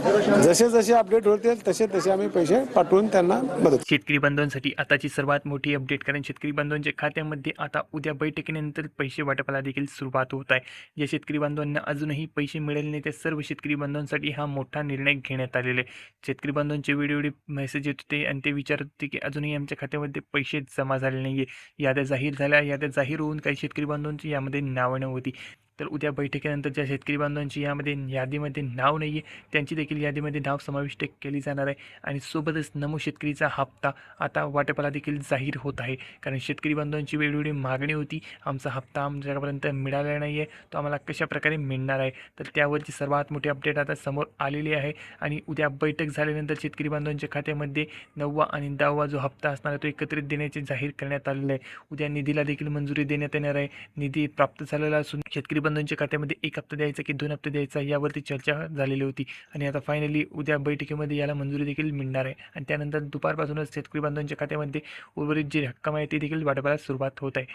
जसे जसे अपडेट होतील तसे तसे आम्ही पैसे पाठवून त्यांना मदत. शेतकरी बांधवांसाठी आताची सर्वात मोठी अपडेट, कारण शेतकरी बांधवांच्या खात्यामध्ये आता उद्या बैठकीनंतर पैसे वाटपाला देखील सुरुवात होत आहे. ज्या शेतकरी बांधवांना अजूनही पैसे मिळाले नाही त्या सर्व शेतकरी बांधवांसाठी हा मोठा निर्णय घेण्यात आलेला आहे. शेतकरी बांधवांचे वेळोवेळी मेसेज येत होते आणि ते विचारत होते की अजूनही आमच्या खात्यामध्ये पैसे जमा झाले नाही आहे. याद्या जाहीर झाल्या, याद्या जाहीर होऊन काही शेतकरी बांधवांची यामध्ये नावं नव्हती. तर उद्या बैठकीनंतर ज्या शेतकरी बांधवांची यामध्ये यादीमध्ये नाव नाही आहे त्यांची देखील यादीमध्ये नाव समाविष्ट केली जाणार आहे. आणि सोबतच नमो शेतकरीचा हप्ता आता वाटपाला देखील जाहीर होत आहे. कारण शेतकरी बांधवांची वेगवेगळी मागणी होती, आमचा हप्ता आमच्यापर्यंत मिळाला नाही आहे, तो आम्हाला कशाप्रकारे मिळणार आहे. तर त्यावरची सर्वात मोठी अपडेट आता समोर आलेली आहे. आणि उद्या बैठक झाल्यानंतर शेतकरी बांधवांच्या खात्यामध्ये 9वा आणि 10वा जो हप्ता असणार आहे तो एकत्रित देण्याचे जाहीर करण्यात आलेले आहे. उद्या निधीला देखील मंजुरी देण्यात येणार आहे. निधी प्राप्त झालेला असून शेतकरी बांधवांच्या खात्यामध्ये 1 हप्ता द्यायचा की 2 हप्ते द्यायचा यावरती चर्चा झालेली होती. आणि आता फायनली उद्या बैठकीमध्ये याला मंजुरी देखील मिळणार आहे. आणि त्यानंतर दुपारपासूनच शेतकरी बांधवांच्या खात्यामध्ये उर्वरित जी रक्कम आहे ती देखील वाटपाला सुरुवात होत आहे.